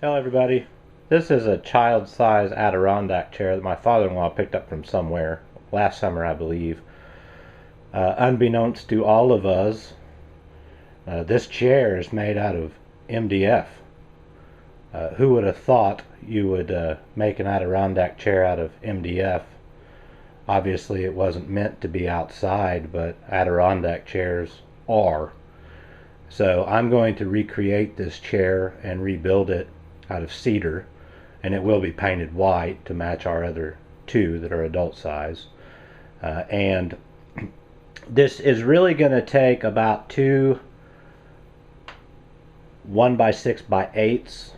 Hello everybody. This is a child-size Adirondack chair that my father-in-law picked up from somewhere last summer, I believe. Unbeknownst to all of us, this chair is made out of MDF. Who would have thought you would make an Adirondack chair out of MDF? Obviously it wasn't meant to be outside, but Adirondack chairs are. So I'm going to recreate this chair and rebuild it out of cedar, and it will be painted white to match our other two that are adult size. And this is really going to take about two 1x6x8s,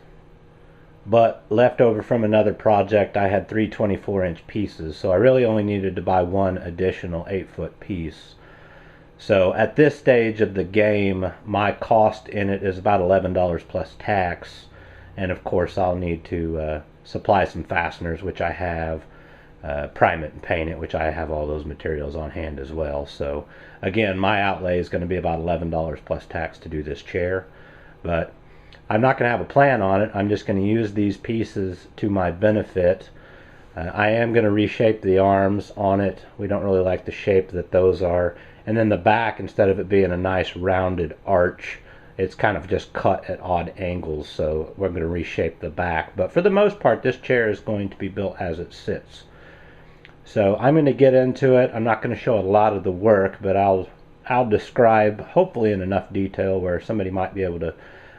but left over from another project I had three 24-inch pieces, so I really only needed to buy one additional 8-foot piece. So at this stage of the game, my cost in it is about $11 plus tax, and of course I'll need to supply some fasteners, which I have, prime it and paint it, which I have all those materials on hand as well. So again, my outlay is going to be about $11 plus tax to do this chair, but I'm not going to have a plan on it. I'm just going to use these pieces to my benefit. I am going to reshape the arms on it. We don't really like the shape that those are. And then the back, instead of it being a nice rounded arch, it's kind of just cut at odd angles, so we're going to reshape the back. But for the most part, this chair is going to be built as it sits. So I'm going to get into it. I'm not going to show a lot of the work, but I'll describe, hopefully in enough detail where somebody might be able to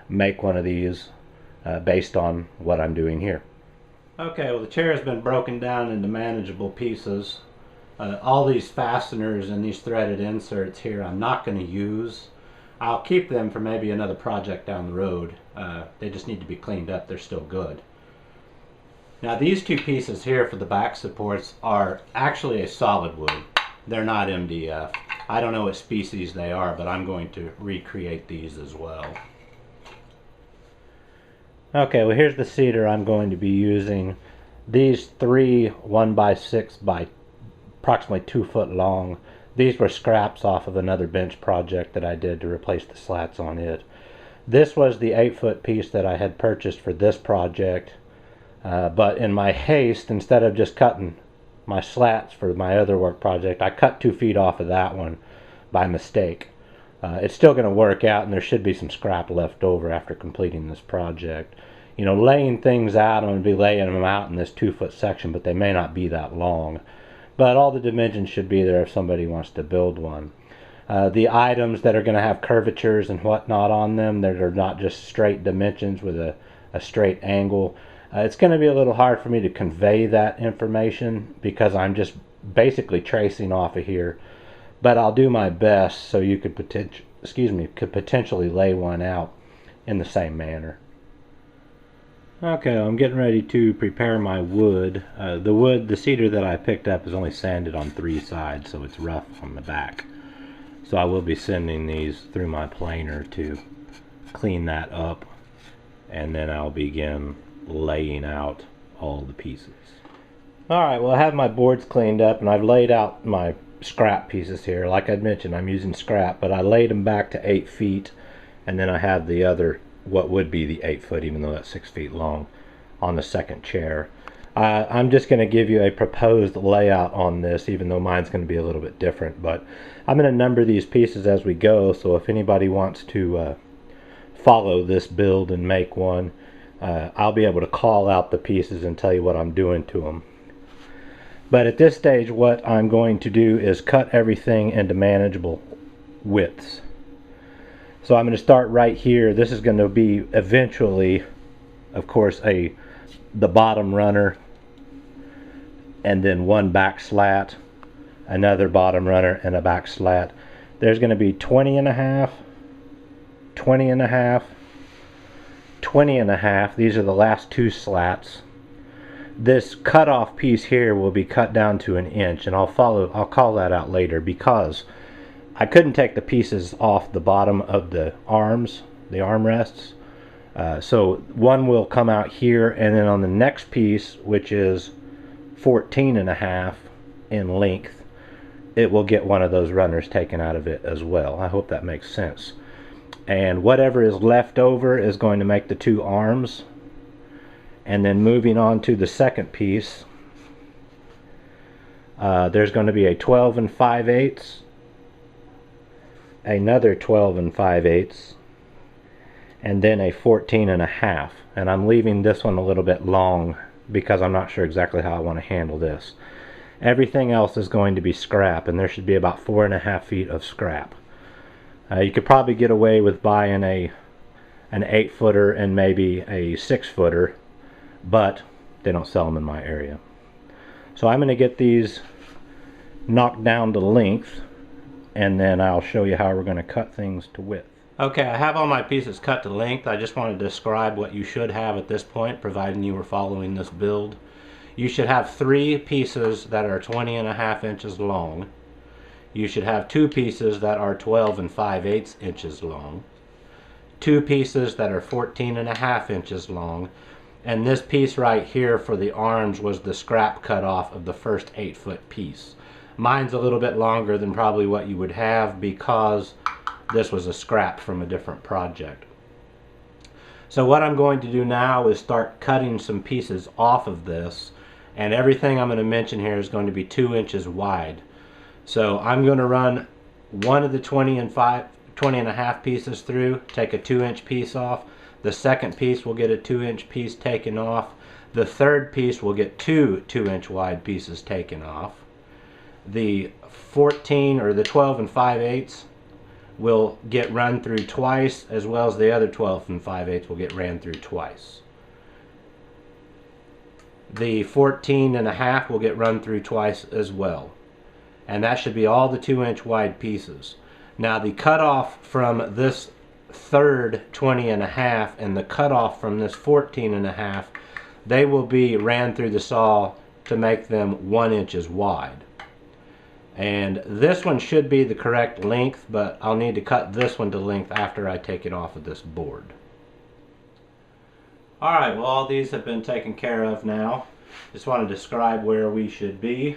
make one of these based on what I'm doing here. Okay, well the chair has been broken down into manageable pieces. All these fasteners and these threaded inserts here I'm not going to use. I'll keep them for maybe another project down the road. They just need to be cleaned up. They're still good. Now these two pieces here for the back supports are actually a solid wood. They're not MDF. I don't know what species they are, but I'm going to recreate these as well. Okay, well here's the cedar I'm going to be using. These three 1x6 by approximately 2 foot long. These were scraps off of another bench project that I did to replace the slats on it. This was the 8-foot piece that I had purchased for this project, but in my haste, instead of just cutting my slats for my other work project, I cut 2 feet off of that one by mistake. It's still going to work out, and there should be some scrap left over after completing this project. You know, laying things out, I'm going to be laying them out in this 2-foot section, but they may not be that long. But all the dimensions should be there if somebody wants to build one. The items that are going to have curvatures and whatnot on them, that are not just straight dimensions with a straight angle, it's going to be a little hard for me to convey that information because I'm just basically tracing off of here. But I'll do my best so you could potentially lay one out in the same manner. Okay, I'm getting ready to prepare my wood. The cedar that I picked up is only sanded on 3 sides, so it's rough on the back. So I will be sending these through my planer to clean that up, and then I'll begin laying out all the pieces. Alright, well I have my boards cleaned up, and I've laid out my scrap pieces here. Like I mentioned, I'm using scrap, but I laid them back to 8 feet, and then I have the other, what would be the 8-foot, even though that's 6 feet long, on the second chair. I'm just going to give you a proposed layout on this, even though mine's going to be a little bit different, but I'm going to number these pieces as we go, so if anybody wants to follow this build and make one, I'll be able to call out the pieces and tell you what I'm doing to them. But at this stage, what I'm going to do is cut everything into manageable widths. So I'm going to start right here. This is going to be eventually, of course, the bottom runner, and then one back slat, another bottom runner, and a back slat. There's going to be 20 and a half, 20 and a half, 20 and a half. These are the last 2 slats. This cutoff piece here will be cut down to 1 inch, and I'll call that out later because I couldn't take the pieces off the bottom of the arms, the armrests. So one will come out here, and then on the next piece, which is 14 and a half in length, it will get one of those runners taken out of it as well. I hope that makes sense. And whatever is left over is going to make the 2 arms, And then moving on to the second piece, there's going to be a 12 and 5/8, another 12 and 5/8, and then a 14 and a half. And I'm leaving this one a little bit long because I'm not sure exactly how I want to handle this. Everything else is going to be scrap, and there should be about 4.5 feet of scrap. You could probably get away with buying an 8-footer and maybe a 6-footer, but they don't sell them in my area. So I'm going to get these knocked down to length, and then I'll show you how we're going to cut things to width. Okay, I have all my pieces cut to length. I just want to describe what you should have at this point, providing you were following this build. You should have 3 pieces that are 20.5 inches long. You should have 2 pieces that are 12 and 5/8 inches long. 2 pieces that are 14.5 inches long. And this piece right here for the arms was the scrap cut off of the first 8-foot piece. Mine's a little bit longer than probably what you would have because this was a scrap from a different project. So what I'm going to do now is start cutting some pieces off of this. And everything I'm going to mention here is going to be 2 inches wide. So I'm going to run one of the 20.5 pieces through, take a 2-inch piece off. The second piece will get a 2-inch piece taken off. The third piece will get 2 2-inch wide pieces taken off. The 14 or the 12 and 5/8 will get run through twice, as well as the other 12 and 5/8 will get ran through twice. The 14.5 will get run through twice as well. And that should be all the 2-inch wide pieces. Now the cutoff from this third 20.5 and the cutoff from this 14.5, they will be ran through the saw to make them 1 inches wide. And this one should be the correct length, but I'll need to cut this one to length after I take it off of this board. Alright, well, all these have been taken care of now. Just want to describe where we should be.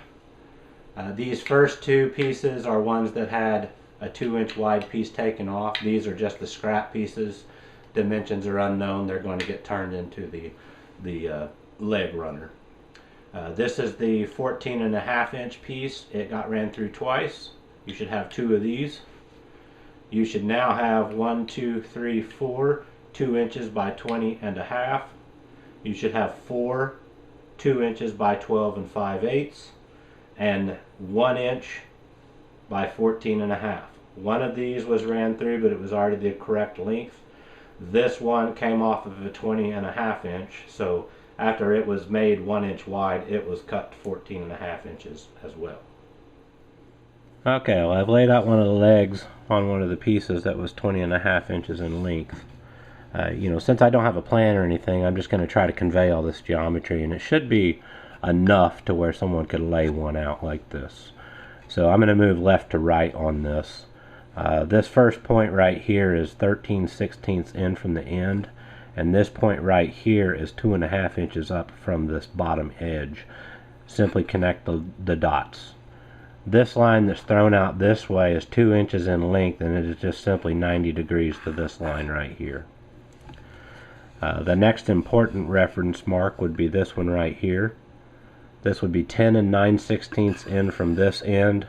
These first 2 pieces are ones that had a 2-inch wide piece taken off. These are just the scrap pieces. Dimensions are unknown. They're going to get turned into the leg runner. This is the 14.5 inch piece. It got ran through twice. You should have 2 of these. You should now have 1, 2, 3, 4 2 inches by 20.5. You should have 4 2 inches by 12 and 5/8, and 1 inch by 14.5. One of these was ran through, but it was already the correct length. This one came off of a 20.5 inch, so after it was made 1 inch wide, it was cut to 14.5 inches as well. Okay, well, I've laid out one of the legs on one of the pieces that was 20.5 inches in length. Since I don't have a plan or anything, I'm just going to try to convey all this geometry, and it should be enough to where someone could lay one out like this. So I'm going to move left to right on this. This first point right here is 13/16 in from the end, and this point right here is 2.5 inches up from this bottom edge. Simply connect the dots. This line that's thrown out this way is 2 inches in length, and it is just simply 90 degrees to this line right here. The next important reference mark would be this one right here. This would be 10 9/16 in from this end,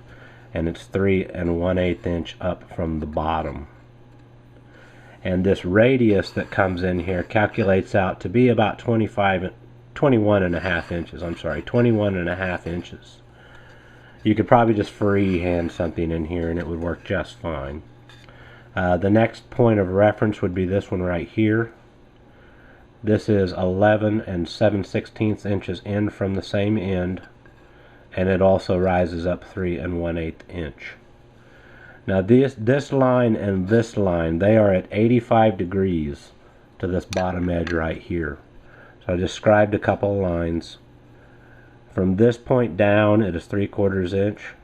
and it's 3 1/8 inch up from the bottom. And this radius that comes in here calculates out to be about 21.5 inches. I'm sorry, 21.5 inches. You could probably just freehand something in here and it would work just fine. The next point of reference would be this one right here. This is 11 7/16 inches in from the same end, and it also rises up 3 1/8 inch. Now this line and this line, they are at 85 degrees to this bottom edge right here. So I described a couple of lines. From this point down, it is 3/4 inch,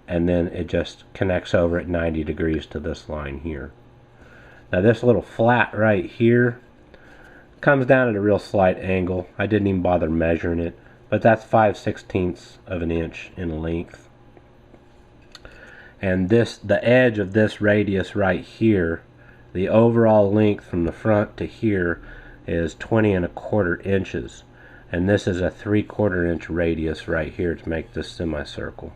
and then it just connects over at 90 degrees to this line here. Now this little flat right here comes down at a real slight angle. I didn't even bother measuring it, but that's 5/16 of an inch in length. And the edge of this radius right here, the overall length from the front to here, is 20 1/4 inches, and this is a 3/4 inch radius right here to make this semicircle.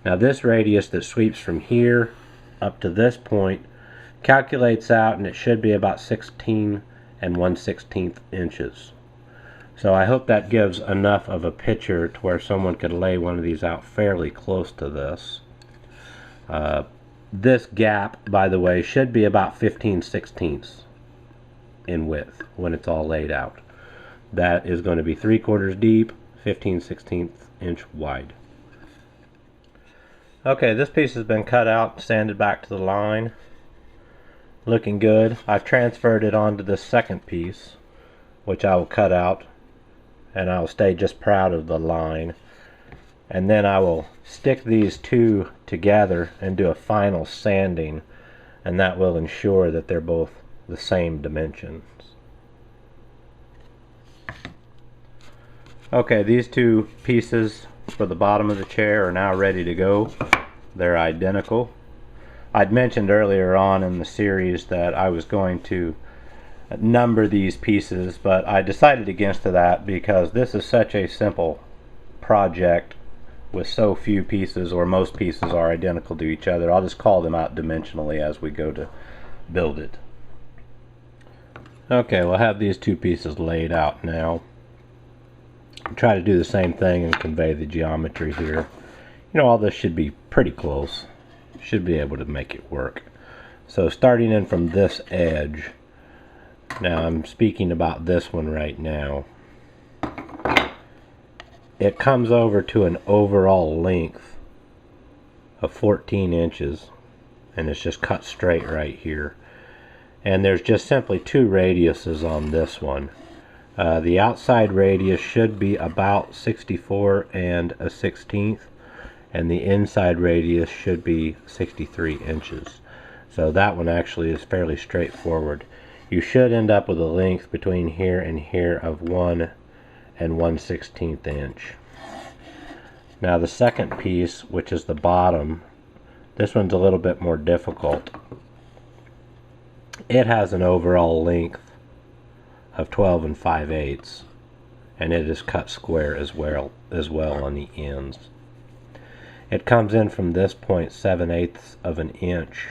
Now this radius that sweeps from here up to this point calculates out, and it should be about 16 1/16 inches. So I hope that gives enough of a picture to where someone could lay one of these out fairly close to this. This gap, by the way, should be about 15/16 in width when it's all laid out. That is going to be 3/4 deep, 15/16 inch wide. Okay, this piece has been cut out and sanded back to the line. Looking good. I've transferred it onto this second piece, which I will cut out, and I will stay just proud of the line. And then I will stick these two together and do a final sanding, and that will ensure that they're both the same dimensions. Okay, these two pieces for the bottom of the chair are now ready to go. They're identical. I'd mentioned earlier on in the series that I was going to number these pieces, but I decided against that because this is such a simple project with so few pieces, or most pieces are identical to each other. I'll just call them out dimensionally as we go to build it. Okay, we'll have these two pieces laid out now. Try to do the same thing and convey the geometry here. You know, all this should be pretty close. Should be able to make it work. So starting in from this edge, now I'm speaking about this one right now, it comes over to an overall length of 14 inches, and it's just cut straight right here. And there's just simply two radiuses on this one. The outside radius should be about 64 1/16, and the inside radius should be 63 inches. So that one actually is fairly straightforward. You should end up with a length between here and here of 1 1/16 inch. Now the second piece, which is the bottom, this one's a little bit more difficult. It has an overall length of 12 5/8, and it is cut square as well on the ends. It comes in from this point 7/8 of an inch,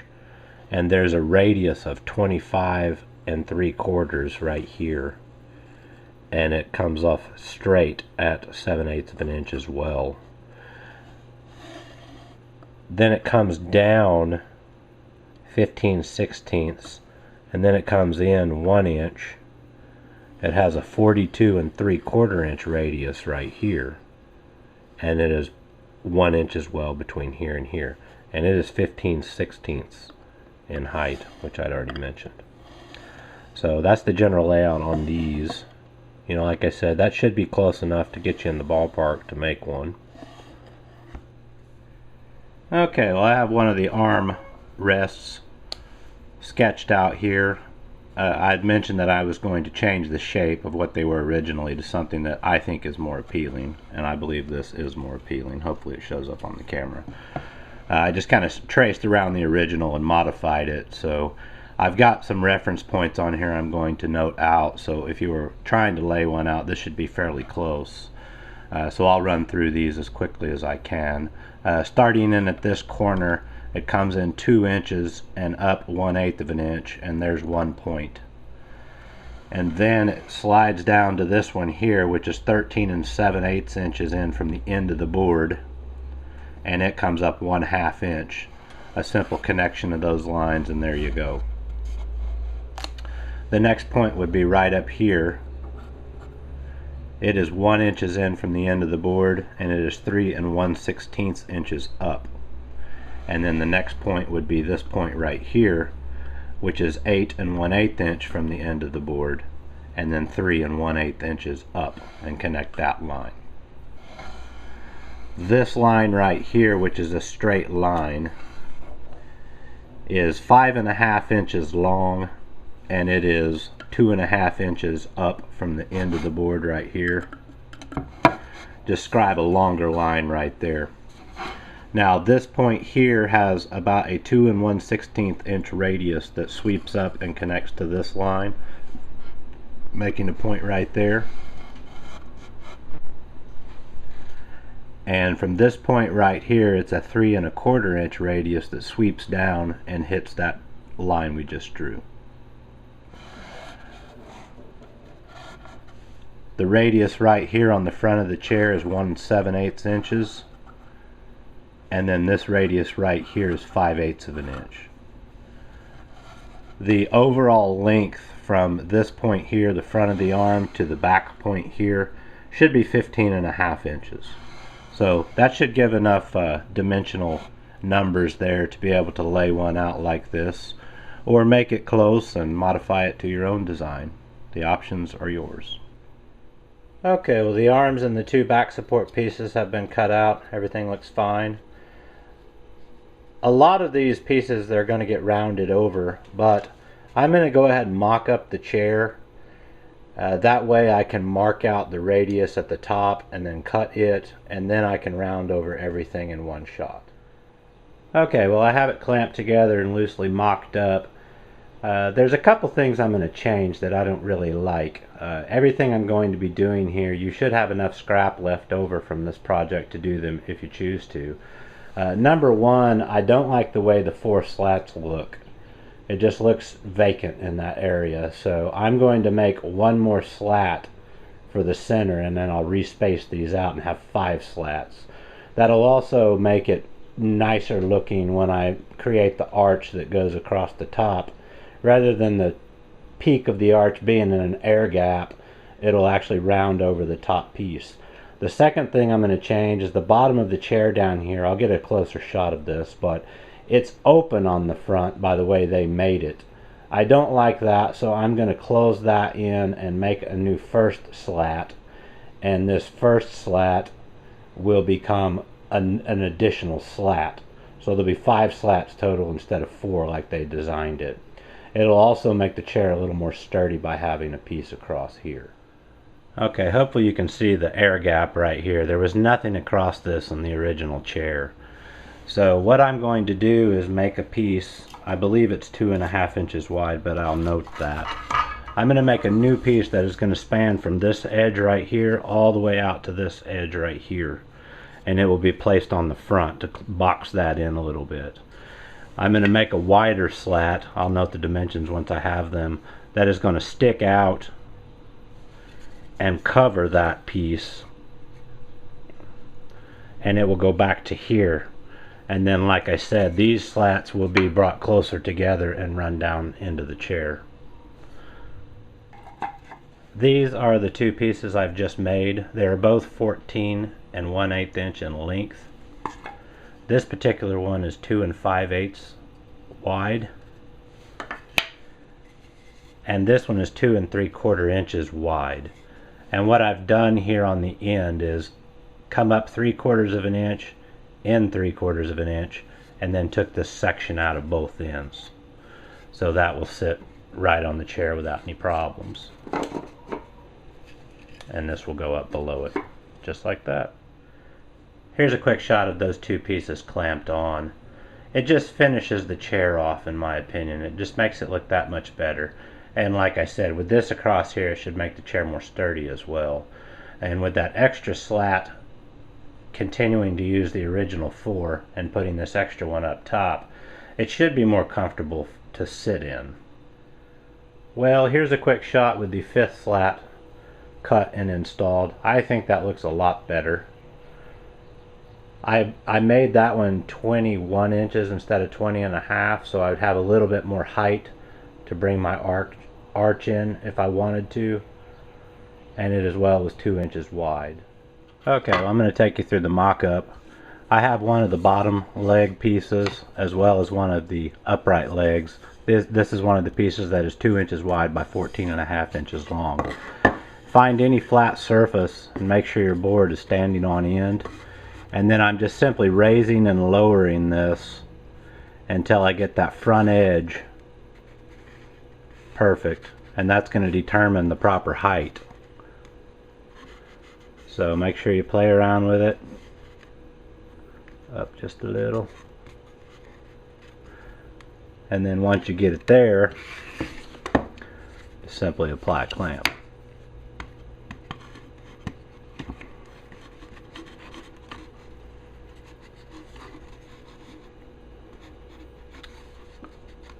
and there's a radius of 25 3/4 right here, and it comes off straight at 7/8 of an inch as well. Then it comes down 15/16, and then it comes in 1 inch. It has a 42 3/4 inch radius right here, and it is 1 inch as well between here and here, and it is 15/16 in height, which I'd already mentioned. So that's the general layout on these. You know, like I said, that should be close enough to get you in the ballpark to make one. Okay, well I have one of the arm rests sketched out here. I'd mentioned that I was going to change the shape of what they were originally to something that I think is more appealing, and I believe this is more appealing. Hopefully it shows up on the camera. I just kind of traced around the original and modified it, so I've got some reference points on here I'm going to note out, so if you were trying to lay one out, this should be fairly close. So I'll run through these as quickly as I can. Starting in at this corner, it comes in 2 inches and up 1/8 of an inch, and there's 1 point. And then it slides down to this one here, which is 13 7/8 inches in from the end of the board, and it comes up 1/2 inch. A simple connection of those lines, and there you go. The next point would be right up here. It is 1 inch in from the end of the board, and it is 3 1/16 inches up. And then the next point would be this point right here, which is 8 1/8 inch from the end of the board, and then 3 1/8 inches up, and connect that line. This line right here, which is a straight line, is 5.5 inches long, and it is 2.5 inches up from the end of the board right here. Describe a longer line right there. Now this point here has about a 2 1/16 inch radius that sweeps up and connects to this line. making a point right there. And from this point right here, it's a 3 1/4 inch radius that sweeps down and hits that line we just drew. The radius right here on the front of the chair is 1 7/8 inches, and then this radius right here is 5/8 of an inch. The overall length from this point here, the front of the arm, to the back point here should be 15 1/2 inches. So that should give enough dimensional numbers there to be able to lay one out like this, or make it close and modify it to your own design. The options are yours. Okay, well, the arms and the 2 back support pieces have been cut out. Everything looks fine. A lot of these pieces, they're going to get rounded over, but I'm going to go ahead and mock up the chair. That way I can mark out the radius at the top and then cut it, and then I can round over everything in one shot. Okay, well, I have it clamped together and loosely mocked up. There's a couple things I'm going to change that I don't really like. Everything I'm going to be doing here, you should have enough scrap left over from this project to do them if you choose to. Number one, I don't like the way the 4 slats look. It just looks vacant in that area, so I'm going to make one more slat for the center, and then I'll respace these out and have 5 slats. That'll also make it nicer looking when I create the arch that goes across the top. Rather than the peak of the arch being in an air gap, it'll actually round over the top piece. The second thing I'm going to change is the bottom of the chair down here. I'll get a closer shot of this, but it's open on the front by the way they made it. I don't like that, so I'm going to close that in and make a new first slat, and this first slat will become an additional slat. So there'll be 5 slats total instead of 4 like they designed it. It'll also make the chair a little more sturdy by having a piece across here. Okay, hopefully you can see the air gap right here. There was nothing across this in the original chair. So what I'm going to do is make a piece, I believe it's 2 1/2 inches wide, but I'll note that. I'm going to make a new piece that is going to span from this edge right here all the way out to this edge right here. And it will be placed on the front to box that in a little bit. I'm going to make a wider slat, I'll note the dimensions once I have them, that is going to stick out and cover that piece. And it will go back to here. And then, like I said, these slats will be brought closer together and run down into the chair. These are the 2 pieces I've just made. They are both 14 1/8 inch in length. This particular one is 2 5/8 wide. And this one is 2 3/4 inches wide. And what I've done here on the end is come up 3/4 of an inch, in 3/4 of an inch, and then took this section out of both ends. So that will sit right on the chair without any problems. And this will go up below it, just like that. Here's a quick shot of those 2 pieces clamped on. It just finishes the chair off, in my opinion. It just makes it look that much better. And like I said, with this across here, it should make the chair more sturdy as well. And with that extra slat, continuing to use the original 4 and putting this extra one up top, it should be more comfortable to sit in. Well, here's a quick shot with the 5th slat cut and installed. I think that looks a lot better. I made that one 21 inches instead of 20 1/2, so I would have a little bit more height to bring my arch in if I wanted to, and it as well was 2 inches wide. Okay, well, I'm going to take you through the mock-up. I have one of the bottom leg pieces as well as one of the upright legs. This is one of the pieces that is 2 inches wide by 14 1/2 inches long. Find any flat surface and make sure your board is standing on end. And then I'm just simply raising and lowering this until I get that front edge perfect. And that's going to determine the proper height. So make sure you play around with it. Up just a little. And then once you get it there, just simply apply a clamp.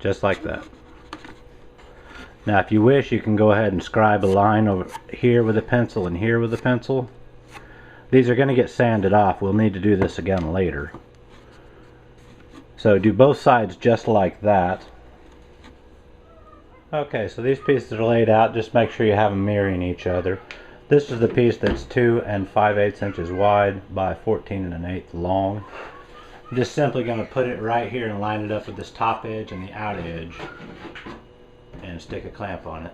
just like that. Now if you wish, you can go ahead and scribe a line over here with a pencil and here with a pencil. These are going to get sanded off. We'll need to do this again later. So do both sides just like that. Okay, so these pieces are laid out. Just make sure you have them mirroring each other. This is the piece that's 2 5/8 inches wide by 14 1/8 long. I'm just simply going to put it right here and line it up with this top edge and the out edge and stick a clamp on it.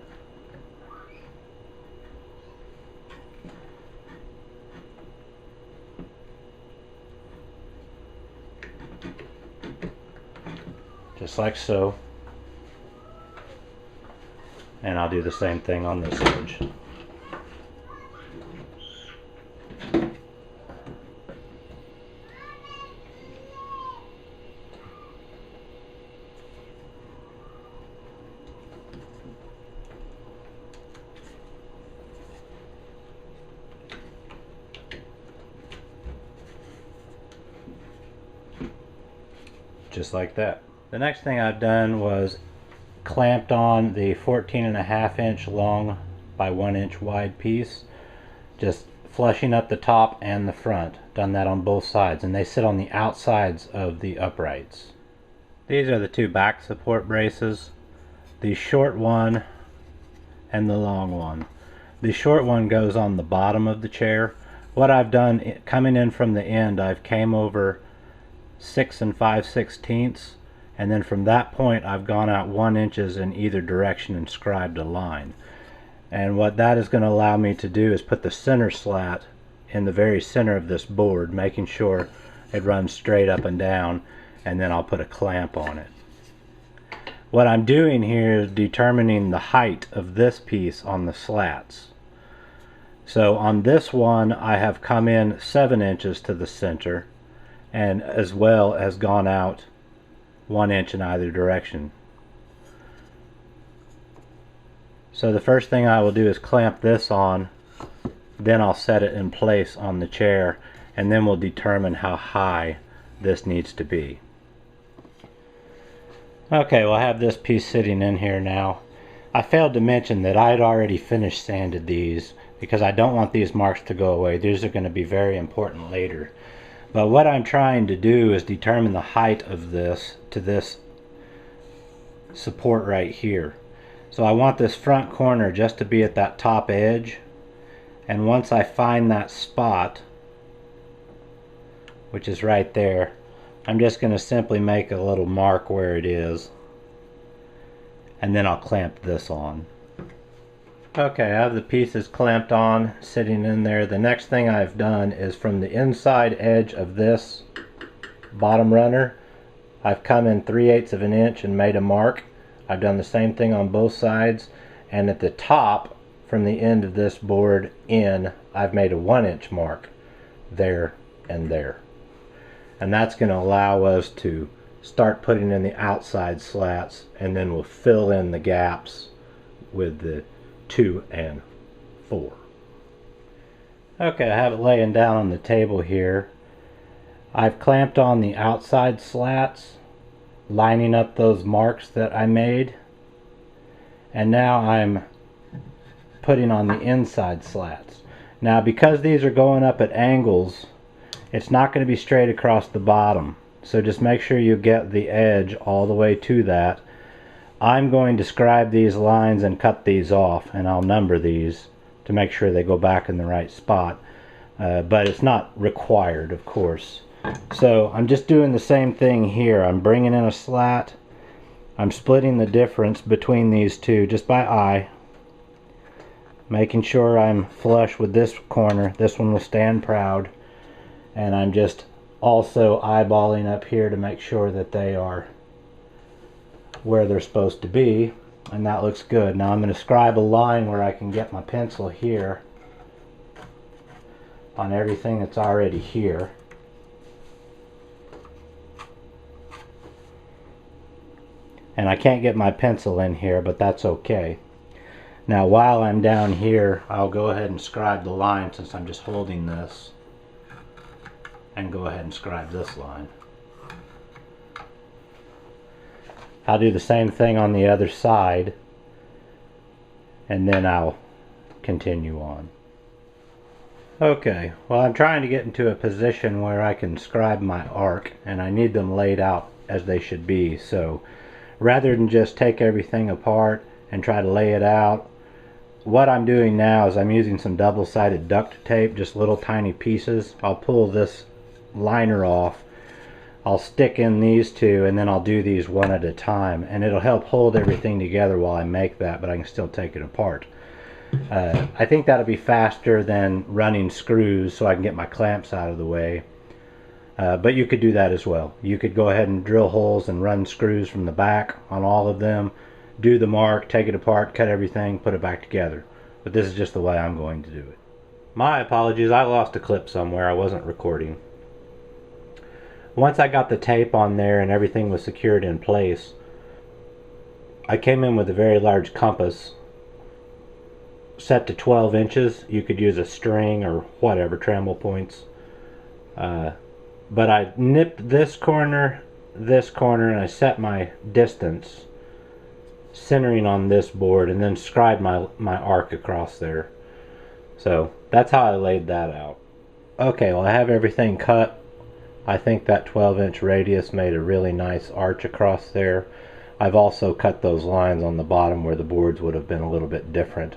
Just like so. And I'll do the same thing on this edge. Just like that. The next thing I've done was clamped on the 14.5 inch long by 1 inch wide piece, just flushing up the top and the front. Done that on both sides, and they sit on the outsides of the uprights. These are the two back support braces, the short one and the long one. The short one goes on the bottom of the chair. What I've done, coming in from the end, I've came over 6 5/16, and then from that point I've gone out 1 inch in either direction and scribed a line. And what that is going to allow me to do is put the center slat in the very center of this board, making sure it runs straight up and down, and then I'll put a clamp on it. What I'm doing here is determining the height of this piece on the slats. So on this one I have come in 7 inches to the center, and as well as gone out 1 inch in either direction. So the first thing I will do is clamp this on, then I'll set it in place on the chair, and then we'll determine how high this needs to be. Okay, we'll have this piece sitting in here now. I failed to mention that I had already finished sanded these because I don't want these marks to go away. These are going to be very important later. But what I'm trying to do is determine the height of this to this support right here. So I want this front corner just to be at that top edge, and once I find that spot, which is right there, I'm just going to simply make a little mark where it is, and then I'll clamp this on. Okay, I have the pieces clamped on, sitting in there. The next thing I've done is from the inside edge of this bottom runner, I've come in 3/8 of an inch and made a mark. I've done the same thing on both sides, and at the top, from the end of this board in, I've made a 1 inch mark there and there. And that's going to allow us to start putting in the outside slats, and then we'll fill in the gaps with the 2 and 4. Okay, I have it laying down on the table here. I've clamped on the outside slats, lining up those marks that I made, and now I'm putting on the inside slats. Now because these are going up at angles, it's not going to be straight across the bottom, so just make sure you get the edge all the way to that. I'm going to scribe these lines and cut these off, and I'll number these to make sure they go back in the right spot, but it's not required, of course. So I'm just doing the same thing here. I'm bringing in a slat, I'm splitting the difference between these two just by eye, making sure I'm flush with this corner. This one will stand proud, and I'm just also eyeballing up here to make sure that they are where they're supposed to be, and that looks good. Now I'm going to scribe a line where I can get my pencil here on everything that's already here. And I can't get my pencil in here, but that's okay. Now while I'm down here, I'll go ahead and scribe the line, since I'm just holding this, and go ahead and scribe this line. I'll do the same thing on the other side, and then I'll continue on. Okay, well, I'm trying to get into a position where I can scribe my arc, and I need them laid out as they should be. So rather than just take everything apart and try to lay it out, what I'm doing now is I'm using some double-sided duct tape, just little tiny pieces. I'll pull this liner off, I'll stick in these two, and then I'll do these one at a time, and it'll help hold everything together while I make that, but I can still take it apart. I think that'll be faster than running screws, so I can get my clamps out of the way. But you could do that as well. You could go ahead and drill holes and run screws from the back on all of them, do the mark, take it apart, cut everything, put it back together. But this is just the way I'm going to do it. My apologies, I lost a clip somewhere. I wasn't recording. Once I got the tape on there and everything was secured in place, I came in with a very large compass set to 12 inches. You could use a string or whatever, trammel points. But I nipped this corner, and I set my distance centering on this board, and then scribed my arc across there. So that's how I laid that out. Okay, well, I have everything cut. I think that 12-inch radius made a really nice arch across there. I've also cut those lines on the bottom where the boards would have been a little bit different.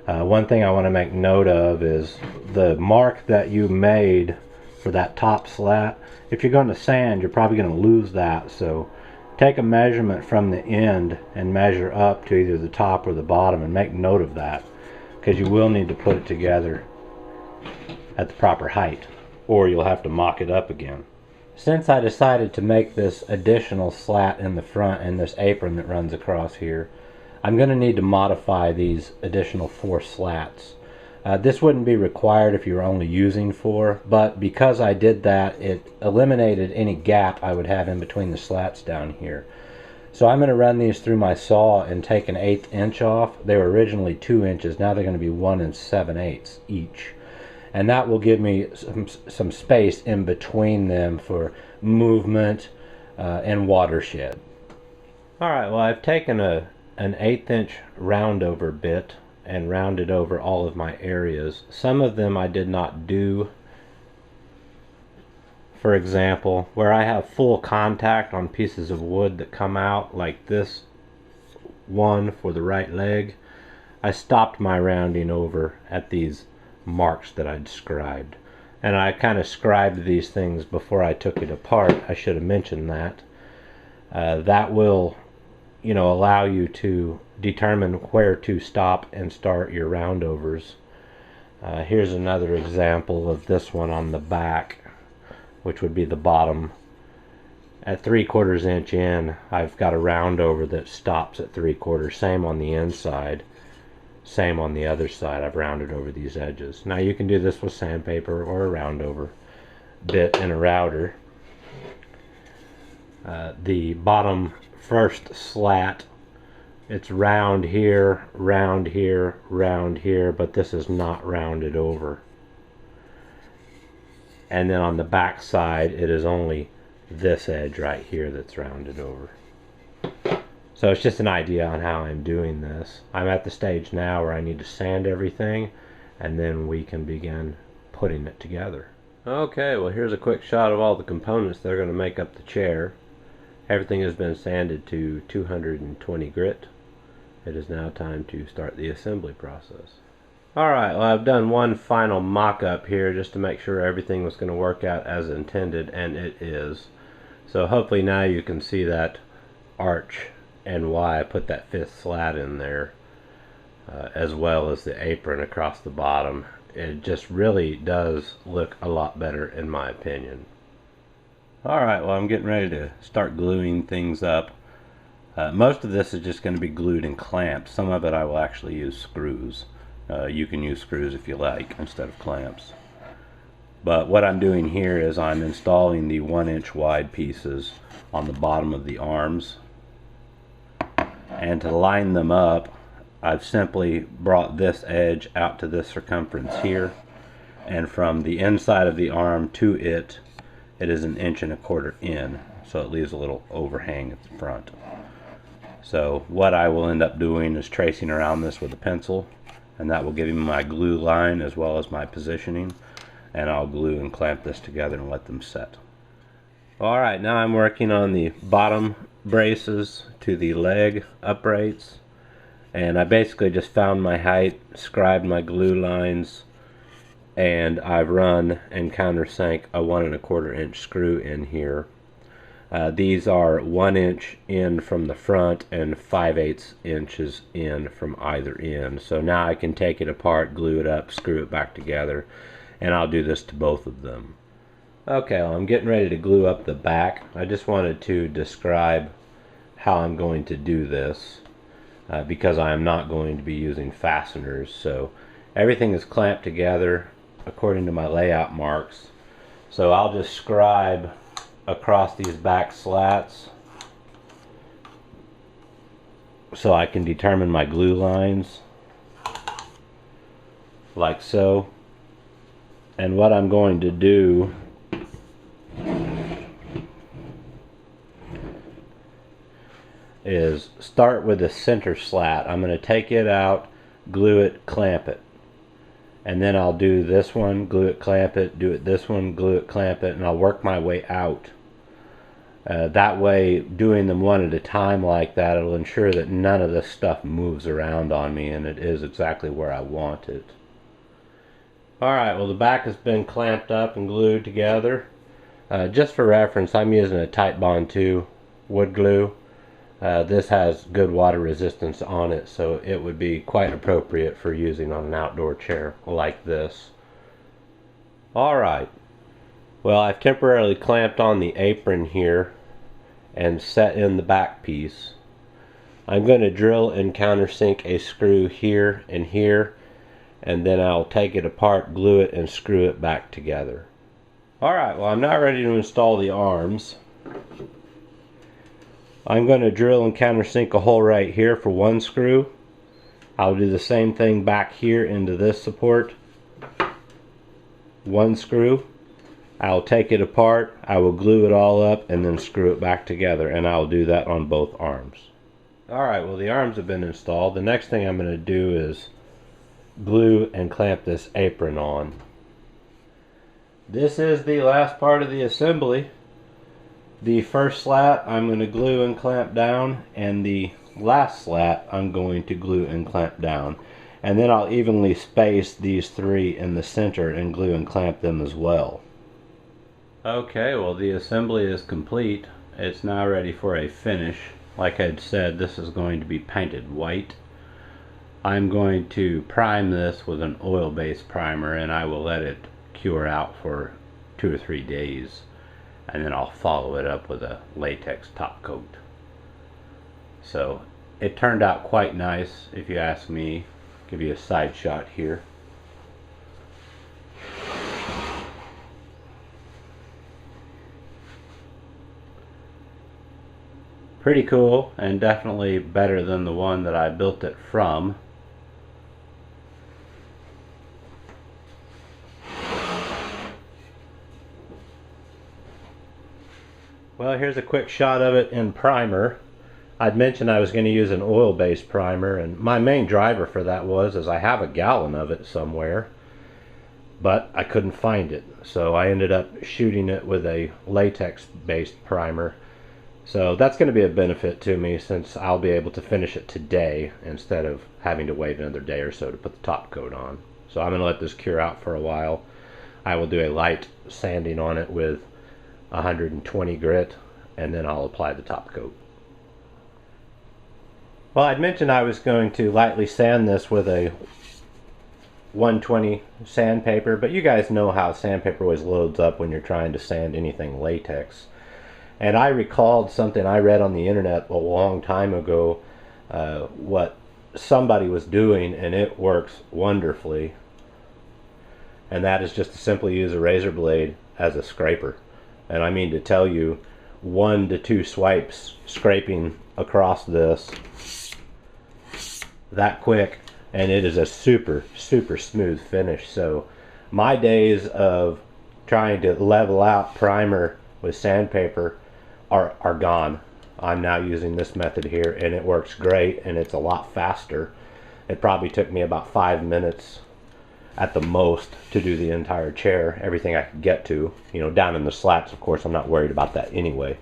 One thing I want to make note of is the mark that you made for that top slat. If you're going to sand, you're probably going to lose that, so take a measurement from the end and measure up to either the top or the bottom, and make note of that, because you will need to put it together at the proper height, or you'll have to mock it up again. Since I decided to make this additional slat in the front and this apron that runs across here, I'm going to need to modify these additional 4 slats. This wouldn't be required if you were only using 4, but because I did that, it eliminated any gap I would have in between the slats down here. So I'm going to run these through my saw and take an 1/8 inch off. They were originally 2 inches, now they're going to be 1 7/8 each. And that will give me some space in between them for movement and watershed. Alright, well, I've taken an 1/8 inch roundover bit and rounded over all of my areas. Some of them I did not do. For example, where I have full contact on pieces of wood that come out, like this one for the right leg, I stopped my rounding over at these marks that I'd scribed. And I kind of scribed these things before I took it apart. I should have mentioned that. That will, allow you to determine where to stop and start your roundovers. Here's another example of this one on the back, which would be the bottom. At 3/4 inch in, I've got a roundover that stops at 3/4. Same on the inside, same on the other side. I've rounded over these edges. Now you can do this with sandpaper or a roundover bit and a router. The bottom first slat, it's round here, round here, round here, but this is not rounded over. And then on the back side, it is only this edge right here that's rounded over. So it's just an idea on how I'm doing this. I'm at the stage now where I need to sand everything, and then we can begin putting it together. Okay, well, here's a quick shot of all the components that are going to make up the chair. Everything has been sanded to 220 grit. It is now time to start the assembly process. Alright, well, I've done one final mock-up here just to make sure everything was going to work out as intended, and it is. So hopefully now you can see that arch and why I put that 5th slat in there, as well as the apron across the bottom. It just really does look a lot better in my opinion. Alright, well, I'm getting ready to start gluing things up. Most of this is just going to be glued in clamps. Some of it I will actually use screws. You can use screws if you like instead of clamps. But what I'm doing here is I'm installing the 1-inch wide pieces on the bottom of the arms. And to line them up, I've simply brought this edge out to this circumference here. And from the inside of the arm to it, it is 1 1/4 inches in, so it leaves a little overhang at the front. So what I will end up doing is tracing around this with a pencil, and that will give me my glue line as well as my positioning, and I'll glue and clamp this together and let them set. Alright, now I'm working on the bottom braces to the leg uprights, and I basically just found my height, scribed my glue lines, and I've run and countersunk a 1 1/4 inch screw in here. These are 1 inch in from the front and 5/8 inches in from either end. So now I can take it apart, glue it up, screw it back together, and I'll do this to both of them. Okay, well, I'm getting ready to glue up the back. I just wanted to describe how I'm going to do this because I am not going to be using fasteners. So everything is clamped together according to my layout marks. So I'll just scribe across these back slats so I can determine my glue lines like so. And what I'm going to do is start with the center slat. I'm going to take it out, glue it, clamp it, and then I'll do this one, glue it, clamp it, do it this one, glue it, clamp it, and I'll work my way out. That way, doing them one at a time like that, it'll ensure that none of this stuff moves around on me and it is exactly where I want it. Alright, well, the back has been clamped up and glued together. Just for reference, I'm using a Titebond 2 wood glue. This has good water resistance on it, so it would be quite appropriate for using on an outdoor chair like this. Alright, well, I've temporarily clamped on the apron here and set in the back piece. I'm going to drill and countersink a screw here and here, and then I'll take it apart, glue it, and screw it back together. Alright, well, I'm now ready to install the arms. I'm going to drill and countersink a hole right here for one screw. I'll do the same thing back here into this support. One screw. I'll take it apart, I will glue it all up, and then screw it back together, and I'll do that on both arms. Alright, well, the arms have been installed. The next thing I'm going to do is glue and clamp this apron on. This is the last part of the assembly. The first slat I'm going to glue and clamp down, and the last slat I'm going to glue and clamp down. And then I'll evenly space these three in the center and glue and clamp them as well. Okay, well, the assembly is complete. It's now ready for a finish. Like I'd said, this is going to be painted white. I'm going to prime this with an oil-based primer, and I will let it cure out for 2 or 3 days. And then I'll follow it up with a latex top coat. So it turned out quite nice, if you ask me. Give you a side shot here. Pretty cool, and definitely better than the one that I built it from. Well, here's a quick shot of it in primer. I'd mentioned I was going to use an oil-based primer, and my main driver for that was I have a gallon of it somewhere, but I couldn't find it. So I ended up shooting it with a latex-based primer. So that's going to be a benefit to me, since I'll be able to finish it today instead of having to wait another day or so to put the top coat on. So I'm going to let this cure out for a while. I will do a light sanding on it with 120 grit, and then I'll apply the top coat. Well, I'd mentioned I was going to lightly sand this with a 120 sandpaper, but you guys know how sandpaper always loads up when you're trying to sand anything latex. And I recalled something I read on the internet a long time ago, what somebody was doing, and it works wonderfully. And that is just to simply use a razor blade as a scraper. And I mean to tell you, 1 to 2 swipes scraping across this that quick, and it is a super smooth finish. So my days of trying to level out primer with sandpaper are gone. I'm now using this method here, and it works great, and it's a lot faster. It probably took me about 5 minutes at the most to do the entire chair, everything I could get to. You know, down in the slats, of course, I'm not worried about that anyway.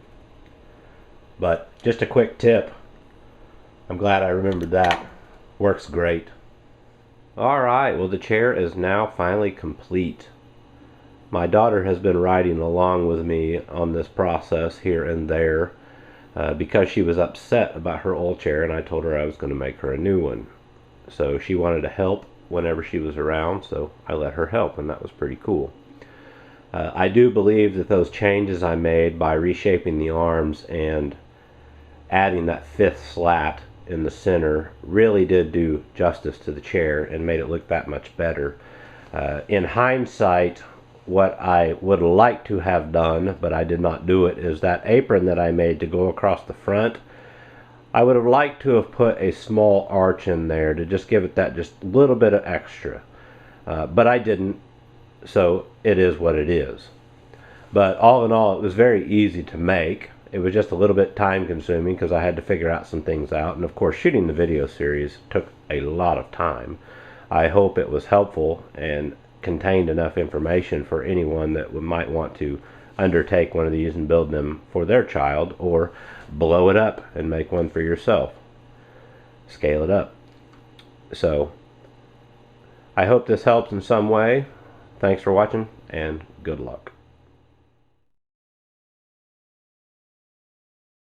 But just a quick tip. I'm glad I remembered that. Works great. Alright, well, the chair is now finally complete. My daughter has been riding along with me on this process here and there because she was upset about her old chair, and I told her I was going to make her a new one. So she wanted to help whenever she was around, so I let her help, and that was pretty cool. I do believe that those changes I made by reshaping the arms and adding that 5th slat in the center really did do justice to the chair and made it look that much better. In hindsight, what I would like to have done, but I did not do it, is that apron that I made to go across the front. I would have liked to have put a small arch in there to just give it that just little bit of extra. But I didn't, so it is what it is. But all in all, it was very easy to make. It was just a little bit time consuming because I had to figure out some things out. And of course, shooting the video series took a lot of time. I hope it was helpful and contained enough information for anyone that might want to undertake one of these and build them for their child, or blow it up and make one for yourself. Scale it up. So, I hope this helps in some way. Thanks for watching, and good luck.